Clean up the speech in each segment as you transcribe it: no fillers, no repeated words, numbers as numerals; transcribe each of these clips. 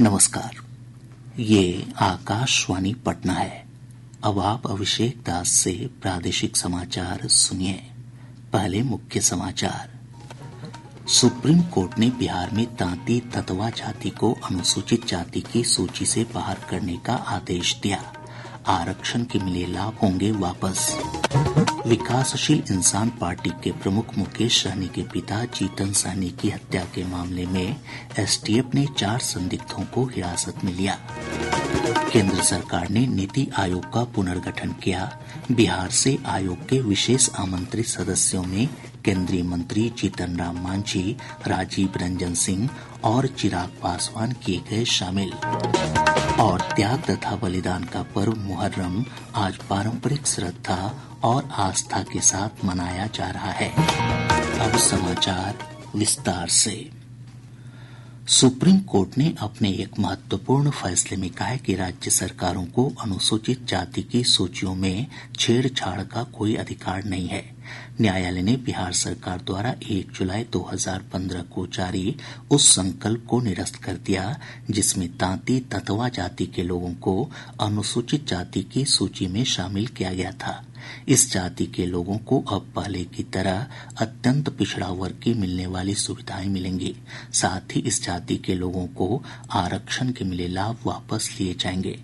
नमस्कार। ये आकाशवाणी पटना है। अब आप अभिषेक दास से प्रादेशिक समाचार सुनिए। पहले मुख्य समाचार। सुप्रीम कोर्ट ने बिहार में तांती ततवा जाति को अनुसूचित जाति की सूची से बाहर करने का आदेश दिया। आरक्षण के मिले लाभ होंगे वापस। विकासशील इंसान पार्टी के प्रमुख मुकेश सहनी के पिता जीतन सहनी की हत्या के मामले में एसटीएफ ने 4 संदिग्धों को हिरासत में लिया। केंद्र सरकार ने नीति आयोग का पुनर्गठन किया। बिहार से आयोग के विशेष आमंत्रित सदस्यों में केंद्रीय मंत्री जीतन राम मांझी, राजीव रंजन सिंह और चिराग पासवान किए गए शामिल। और त्याग तथा बलिदान का पर्व मुहर्रम आज पारंपरिक श्रद्धा और आस्था के साथ मनाया जा रहा है। अब समाचार विस्तार से। सुप्रीम कोर्ट ने अपने एक महत्वपूर्ण फैसले में कहा है कि राज्य सरकारों को अनुसूचित जाति की सूचियों में छेड़छाड़ का कोई अधिकार नहीं है। न्यायालय ने बिहार सरकार द्वारा 1 जुलाई 2015 को जारी उस संकल्प को निरस्त कर दिया जिसमें तांती ततवा जाति के लोगों को अनुसूचित जाति की सूची में शामिल किया गया था। इस जाति के लोगों को अब पहले की तरह अत्यंत पिछड़ा वर्ग की मिलने वाली सुविधाएं मिलेंगी। साथ ही इस जाति के लोगों को आरक्षण के मिले लाभ वापस लिए जाएंगे।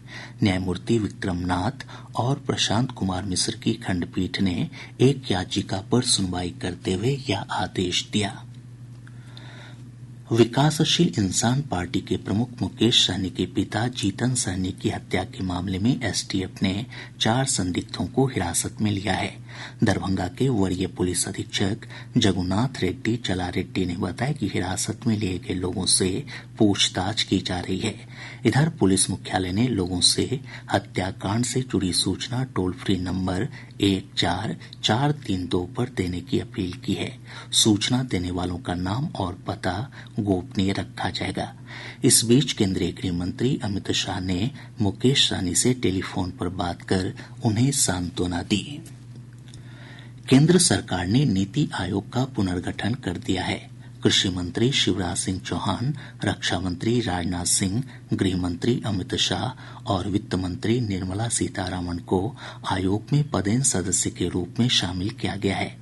न्यायमूर्ति विक्रमनाथ और प्रशांत कुमार मिश्र की खंडपीठ ने एक याचिका पर सुनवाई करते हुए यह आदेश दिया। विकासशील इंसान पार्टी के प्रमुख मुकेश सहनी के पिता जीतन सहनी की हत्या के मामले में एसटीएफ ने 4 संदिग्धों को हिरासत में लिया है। दरभंगा के वरीय पुलिस अधीक्षक जगुनाथ रेड्डी चलारेड्डी ने बताया कि हिरासत में लिए गए लोगों से पूछताछ की जा रही है। इधर पुलिस मुख्यालय ने लोगों से हत्याकांड से जुड़ी सूचना टोल फ्री नंबर 14432 पर देने की अपील की है। सूचना देने वालों का नाम और पता गोपनीय रखा जाएगा। इस बीच केंद्रीय गृह मंत्री अमित शाह ने मुकेश सहनी से टेलीफोन पर बात कर उन्हें सांत्वना दी। केंद्र सरकार ने नीति आयोग का पुनर्गठन कर दिया है। कृषि मंत्री शिवराज सिंह चौहान, रक्षा मंत्री राजनाथ सिंह, गृह मंत्री अमित शाह और वित्त मंत्री निर्मला सीतारामन को आयोग में पदेन सदस्य के रूप में शामिल किया गया है।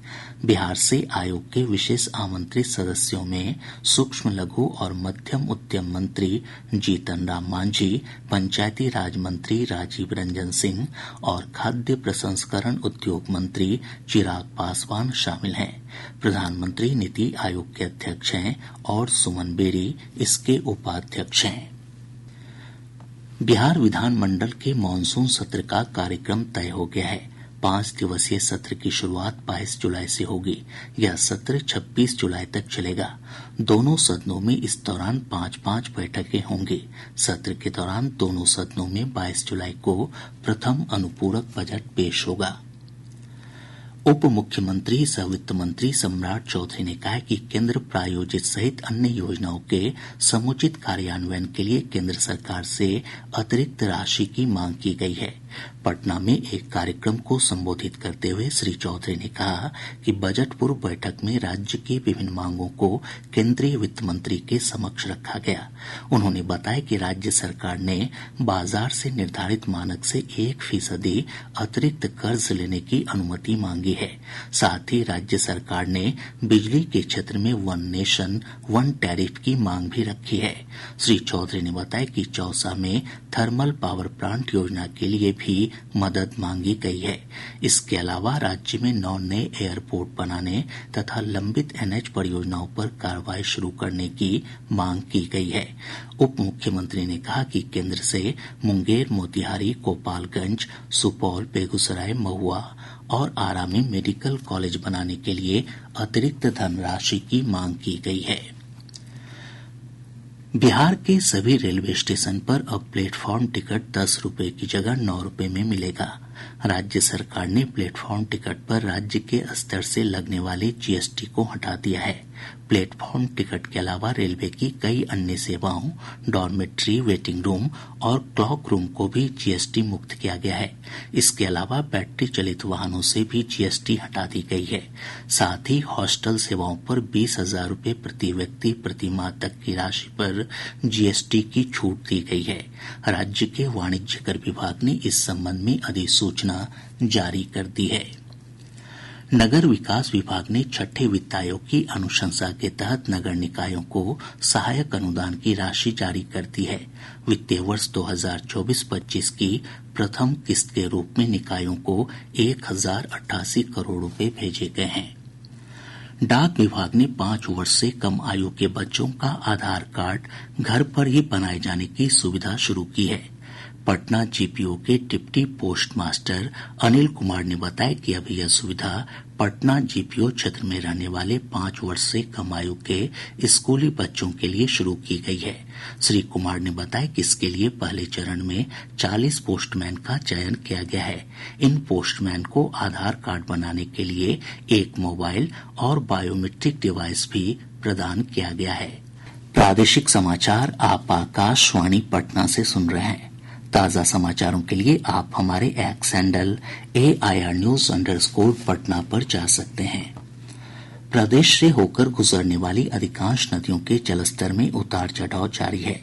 बिहार से आयोग के विशेष आमंत्रित सदस्यों में सूक्ष्म लघु और मध्यम उद्यम मंत्री जीतन राम मांझी, पंचायती राज मंत्री राजीव रंजन सिंह और खाद्य प्रसंस्करण उद्योग मंत्री चिराग पासवान शामिल हैं। प्रधानमंत्री नीति आयोग के अध्यक्ष हैं और सुमन बेरी इसके उपाध्यक्ष हैं। बिहार विधानमंडल के मानसून सत्र का कार्यक्रम तय हो गया है। 5 दिवसीय सत्र की शुरुआत 22 जुलाई से होगी। यह सत्र 26 जुलाई तक चलेगा। दोनों सदनों में इस दौरान 5-5 बैठकें होंगी। सत्र के दौरान दोनों सदनों में 22 जुलाई को प्रथम अनुपूरक बजट पेश होगा। उप मुख्यमंत्री सह वित्त मंत्री सम्राट चौधरी ने कहा है कि केंद्र प्रायोजित सहित अन्य योजनाओं के समुचित कार्यान्वयन के लिए केंद्र सरकार से अतिरिक्त राशि की मांग की गई है। पटना में एक कार्यक्रम को संबोधित करते हुए श्री चौधरी ने कहा कि बजट पूर्व बैठक में राज्य की विभिन्न मांगों को केंद्रीय वित्त मंत्री के समक्ष रखा गया। उन्होंने बताया कि राज्य सरकार ने बाजार से निर्धारित मानक से 1% अतिरिक्त कर्ज लेने की अनुमति मांगी है। साथ ही राज्य सरकार ने बिजली के क्षेत्र में 1 नेशन 1 टैरिफ की मांग भी रखी है। श्री चौधरी ने बताया कि चौसा में थर्मल पावर प्लांट योजना के लिए भी मदद मांगी गई है। इसके अलावा राज्य में 9 नए एयरपोर्ट बनाने तथा लंबित एनएच परियोजनाओं पर कार्रवाई शुरू करने की मांग की गई है। उप मुख्यमंत्री ने कहा कि केंद्र से मुंगेर, मोतिहारी, गोपालगंज, सुपौल, बेगूसराय, महुआ और आरा में मेडिकल कॉलेज बनाने के लिए अतिरिक्त धनराशि की मांग की गई है। बिहार के सभी रेलवे स्टेशन पर अब प्लेटफॉर्म टिकट 10 रुपए की जगह 9 रुपए में मिलेगा। राज्य सरकार ने प्लेटफॉर्म टिकट पर राज्य के स्तर से लगने वाले जीएसटी को हटा दिया है। प्लेटफॉर्म टिकट के अलावा रेलवे की कई अन्य सेवाओं, डॉर्मेट्री, वेटिंग रूम और क्लॉक रूम को भी जीएसटी मुक्त किया गया है। इसके अलावा बैटरी चलित वाहनों से भी जीएसटी हटा दी गई है। साथ ही हॉस्टल सेवाओं पर 20,000 रूपये प्रति व्यक्ति प्रति माह तक की राशि पर जीएसटी की छूट दी गई है। राज्य के वाणिज्य कर विभाग ने इस संबंध में अधिसूचना जारी कर दी है। नगर विकास विभाग ने छठे वित्त आयोग की अनुशंसा के तहत नगर निकायों को सहायक अनुदान की राशि जारी कर दी है। वित्तीय वर्ष 2024-25 की प्रथम किस्त के रूप में निकायों को 1,088 करोड़ रुपए भेजे गए हैं। डाक विभाग ने 5 वर्ष से कम आयु के बच्चों का आधार कार्ड घर पर ही बनाए जाने की सुविधा शुरू की है। पटना जीपीओ के deputy post master Anil Kumar ने बताया कि अभी यह सुविधा पटना जीपीओ क्षेत्र में रहने वाले 5 वर्ष से कम आयु के स्कूली बच्चों के लिए शुरू की गई है। श्री कुमार ने बताया कि इसके लिए पहले चरण में 40 पोस्टमैन का चयन किया गया है। इन पोस्टमैन को आधार कार्ड बनाने के लिए एक मोबाइल और बायोमेट्रिक डिवाइस भी प्रदान किया गया है। प्रादेशिक समाचार आप आकाशवाणी पटना से सुन रहे हैं। ताज़ा समाचारों के लिए आप हमारे एक्स हैंडल AIR News_पटना पर जा सकते हैं। प्रदेश से होकर गुजरने वाली अधिकांश नदियों के जलस्तर में उतार चढ़ाव जारी है।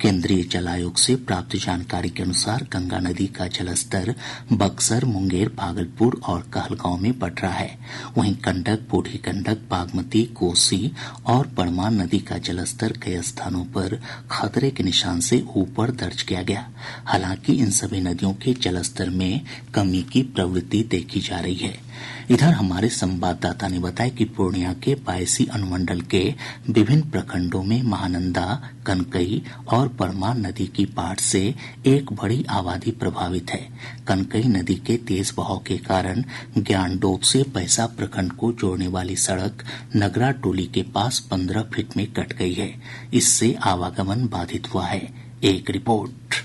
केंद्रीय जल आयोग से प्राप्त जानकारी के अनुसार गंगा नदी का जलस्तर बक्सर, मुंगेर, भागलपुर और कहलगांव में बढ़ रहा है। वहीं गंडक, बूढ़ी गंडक, बागमती, कोसी और परमान नदी का जलस्तर कई स्थानों पर खतरे के निशान से ऊपर दर्ज किया गया। हालांकि इन सभी नदियों के जलस्तर में कमी की प्रवृत्ति देखी जा रही है। इधर हमारे संवाददाता ने बताया कि पूर्णिया के 22 अनुमंडल के विभिन्न प्रखंडों में महानंदा, कनकई और परमान नदी की बाढ़ से एक बड़ी आबादी प्रभावित है। कनकई नदी के तेज बहाव के कारण ज्ञानडोब से पैसा प्रखंड को जोड़ने वाली सड़क नगरा टोली के पास 15 फीट में कट गई है। इससे आवागमन बाधित हुआ है। एक रिपोर्ट।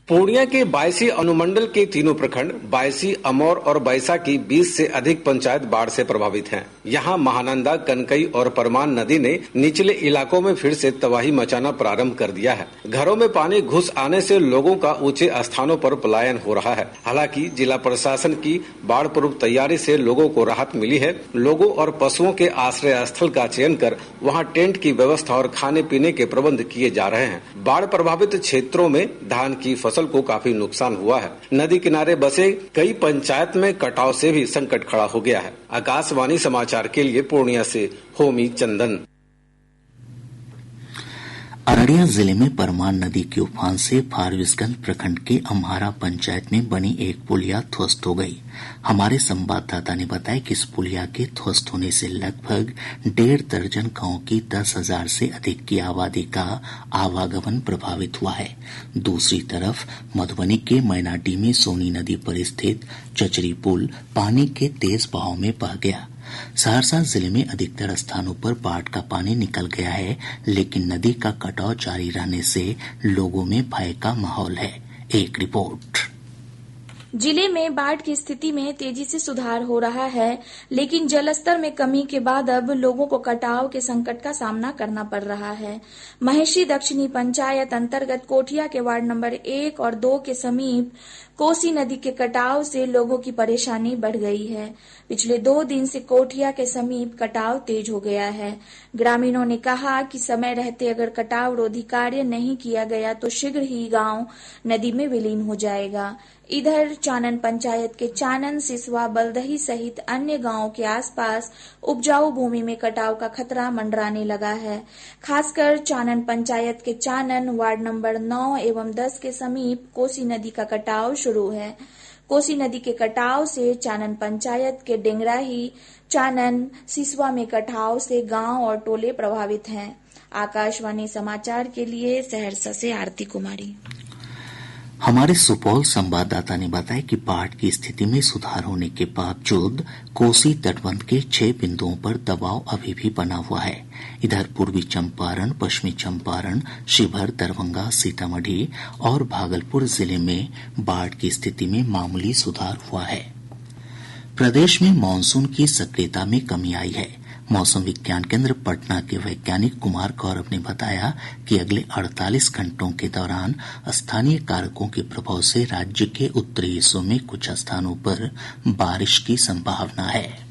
पूर्णिया के 22 अनुमंडल के तीनों प्रखंड 22, अमौर और बैसा की 20 से अधिक पंचायत बाढ़ से प्रभावित हैं। यहाँ महानंदा, कनकई और परमान नदी ने निचले इलाकों में फिर से तबाही मचाना प्रारंभ कर दिया है। घरों में पानी घुस आने से लोगों का ऊंचे स्थानों पर पलायन हो रहा है। हालांकि जिला प्रशासन की बाढ़ पूर्व तैयारी से लोगों को राहत मिली है। लोगों और पशुओं के आश्रय स्थल का चयन कर वहाँ टेंट की व्यवस्था और खाने पीने के प्रबंध किए जा रहे हैं। बाढ़ प्रभावित क्षेत्रों में धान की फसल को काफी नुकसान हुआ है। नदी किनारे बसे कई पंचायत में कटाव से भी संकट खड़ा हो गया है। आकाशवाणी समाचार के लिए पूर्णिया से होमी चंदन। अररिया जिले में परमान नदी के उफान से फारबिसगंज प्रखंड के अम्हारा पंचायत में बनी एक पुलिया ध्वस्त हो गई। हमारे संवाददाता ने बताया कि इस पुलिया के ध्वस्त होने से लगभग 1.5 दर्जन गांव की 10,000 से अधिक की आबादी का आवागमन प्रभावित हुआ है। दूसरी तरफ मधुबनी के मैनाडीह में सोनी नदी पर स्थित चचरी पुल पानी के तेज बहाव में बह गया। सहरसा जिले में अधिकतर स्थानों पर बाढ़ का पानी निकल गया है, लेकिन नदी का कटाव जारी रहने से लोगों में भय का माहौल है। एक रिपोर्ट। जिले में बाढ़ की स्थिति में तेजी से सुधार हो रहा है, लेकिन जलस्तर में कमी के बाद अब लोगों को कटाव के संकट का सामना करना पड़ रहा है। महेशी दक्षिणी पंचायत अंतर्गत कोठिया के वार्ड नंबर 1 और 2 के समीप कोसी नदी के कटाव से लोगों की परेशानी बढ़ गई है। पिछले 2 दिन से कोठिया के समीप कटाव तेज हो गया है। ग्रामीणों ने कहा कि समय रहते अगर कटाव रोधी कार्य नहीं किया गया तो शीघ्र ही गांव नदी में विलीन हो जाएगा। इधर चानन पंचायत के चानन, सिसवा, बलदही सहित अन्य गांवों के आसपास उपजाऊ भूमि में कटाव का खतरा मंडराने लगा है। खासकर चानन पंचायत के चानन वार्ड नंबर 9 एवं 10 के समीप कोसी नदी का कटाव शुरू है। कोसी नदी के कटाव से चानन पंचायत के डेंगराही, चानन, सिसवा में कटाव से गांव और टोले प्रभावित हैं। आकाशवाणी समाचार के लिए सहरसा से आरती कुमारी। हमारे सुपौल संवाददाता ने बताया कि बाढ़ की स्थिति में सुधार होने के बावजूद कोसी तटबंध के 6 बिंदुओं पर दबाव अभी भी बना हुआ है। इधर पूर्वी चंपारण, पश्चिमी चंपारण, शिवहर, दरभंगा, सीतामढ़ी और भागलपुर जिले में बाढ़ की स्थिति में मामूली सुधार हुआ है। प्रदेश में मानसून की सक्रियता में कमी आई है। मौसम विज्ञान केंद्र पटना के वैज्ञानिक कुमार गौरव ने बताया कि अगले 48 घंटों के दौरान स्थानीय कारकों के प्रभाव से राज्य के उत्तरी हिस्सों में कुछ स्थानों पर बारिश की संभावना है।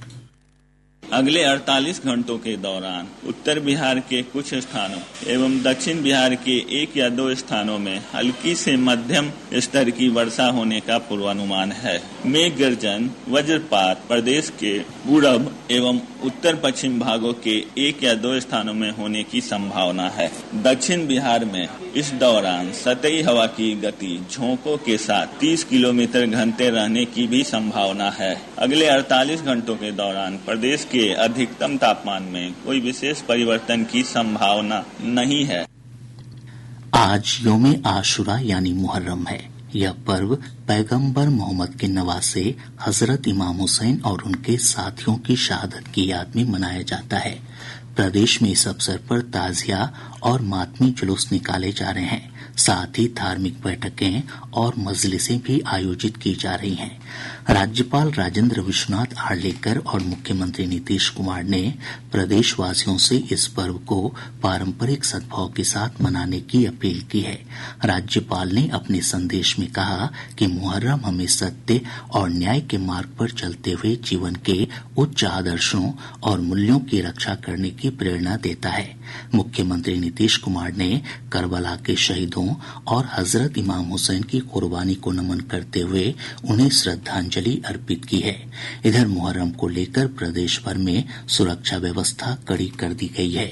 अगले 48 घंटों के दौरान उत्तर बिहार के कुछ स्थानों एवं दक्षिण बिहार के 1 या 2 स्थानों में हल्की से मध्यम स्तर की वर्षा होने का पूर्वानुमान है। मेघ गर्जन, वज्रपात प्रदेश के पूरब एवं उत्तर पश्चिम भागों के 1 या 2 स्थानों में होने की संभावना है। दक्षिण बिहार में इस दौरान सतही हवा की गति झोंकों के साथ 30 किलोमीटर घंटे रहने की भी संभावना है। अगले 48 घंटों के दौरान प्रदेश के अधिकतम तापमान में कोई विशेष परिवर्तन की संभावना नहीं है। आज यौम आशुरा यानी मुहर्रम है। यह पर्व पैगंबर मोहम्मद के नवासे हजरत इमाम हुसैन और उनके साथियों की शहादत की याद में मनाया जाता है। प्रदेश में इस अवसर पर ताजिया और मातमी जुलूस निकाले जा रहे हैं। साथ ही धार्मिक बैठकें और मजलिसें भी आयोजित की जा रही हैं। राज्यपाल राजेंद्र विश्वनाथ आर्लेकर और मुख्यमंत्री नीतीश कुमार ने प्रदेशवासियों से इस पर्व को पारंपरिक सद्भाव के साथ मनाने की अपील की है। राज्यपाल ने अपने संदेश में कहा कि मुहर्रम हमें सत्य और न्याय के मार्ग पर चलते हुए जीवन के उच्च आदर्शों और मूल्यों की रक्षा करने की प्रेरणा देता है। मुख्यमंत्री नीतीश कुमार ने करबला के शहीदों और हजरत इमाम हुसैन की कुर्बानी को नमन करते हुए उन्हें श्रद्धांजलि अर्पित की है। इधर मुहर्रम को लेकर प्रदेश भर में सुरक्षा व्यवस्था कड़ी कर दी गई है।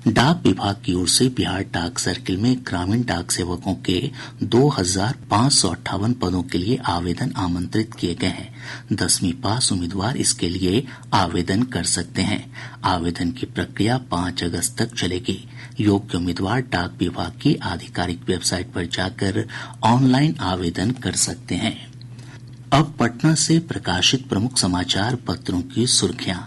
डाक विभाग की ओर से बिहार डाक सर्किल में ग्रामीण डाक सेवकों के 2558 पदों के लिए आवेदन आमंत्रित किए गए हैं। 10वीं पास उम्मीदवार इसके लिए आवेदन कर सकते हैं। आवेदन की प्रक्रिया 5 अगस्त तक चलेगी। योग्य उम्मीदवार डाक विभाग की आधिकारिक वेबसाइट पर जाकर ऑनलाइन आवेदन कर सकते हैं। अब पटना से प्रकाशित प्रमुख समाचार पत्रों की सुर्खियां।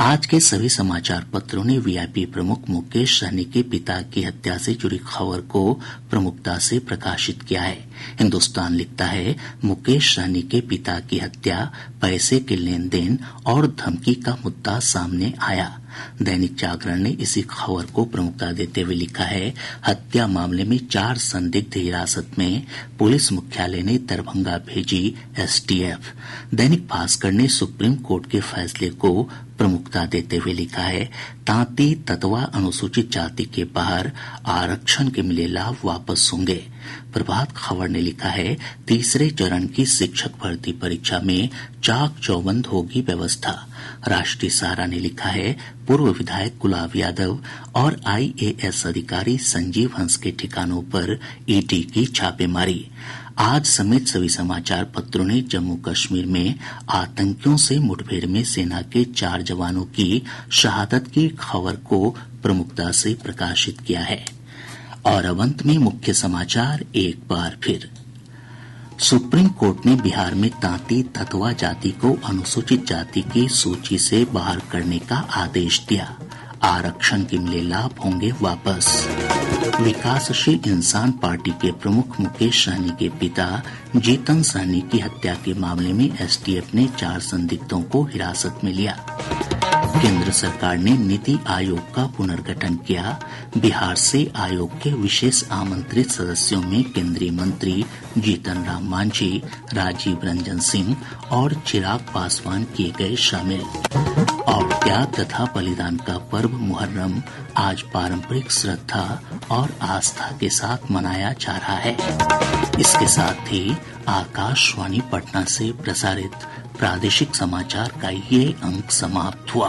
आज के सभी समाचार पत्रों ने वीआईपी प्रमुख मुकेश सहनी के पिता की हत्या से जुड़ी खबर को प्रमुखता से प्रकाशित किया है। हिन्दुस्तान लिखता है, मुकेश सहनी के पिता की हत्या, पैसे के लेन देन और धमकी का मुद्दा सामने आया। दैनिक जागरण ने इसी खबर को प्रमुखता देते हुए लिखा है, हत्या मामले में 4 संदिग्ध हिरासत में, पुलिस मुख्यालय ने दरभंगा भेजी एसटीएफ। दैनिक भास्कर ने सुप्रीम कोर्ट के फैसले को प्रमुखता देते हुए लिखा है, तांती ततवा अनुसूचित जाति के बाहर, आरक्षण के मिले लाभ वापस होंगे। प्रभात खबर ने लिखा है, तीसरे चरण की शिक्षक भर्ती परीक्षा में चाक चौबंद होगी व्यवस्था। राष्ट्रीय सहारा ने लिखा है, पूर्व विधायक गुलाब यादव और आईएएस अधिकारी संजीव हंस के ठिकानों पर ईडी की छापेमारी। आज समेत सभी समाचार पत्रों ने जम्मू कश्मीर में आतंकियों से मुठभेड़ में सेना के 4 जवानों की शहादत की खबर को प्रमुखता से प्रकाशित किया है। और अब अंत में मुख्य समाचार एक बार फिर। सुप्रीम कोर्ट ने बिहार में तांती ततवा जाति को अनुसूचित जाति की सूची से बाहर करने का आदेश दिया। आरक्षण के मिले लाभ होंगे वापस। विकासशील इंसान पार्टी के प्रमुख मुकेश सहनी के पिता जीतन सहनी की हत्या के मामले में एसटीएफ ने 4 संदिग्धों को हिरासत में लिया। केंद्र सरकार ने नीति आयोग का पुनर्गठन किया। बिहार से आयोग के विशेष आमंत्रित सदस्यों में केंद्रीय मंत्री जीतन राम मांझी, राजीव रंजन सिंह और चिराग पासवान किए गए शामिल। और त्याग तथा बलिदान का पर्व मुहर्रम आज पारंपरिक श्रद्धा और आस्था के साथ मनाया जा रहा है। इसके साथ ही आकाशवाणी पटना से प्रसारित प्रादेशिक समाचार का ये अंक समाप्त हुआ।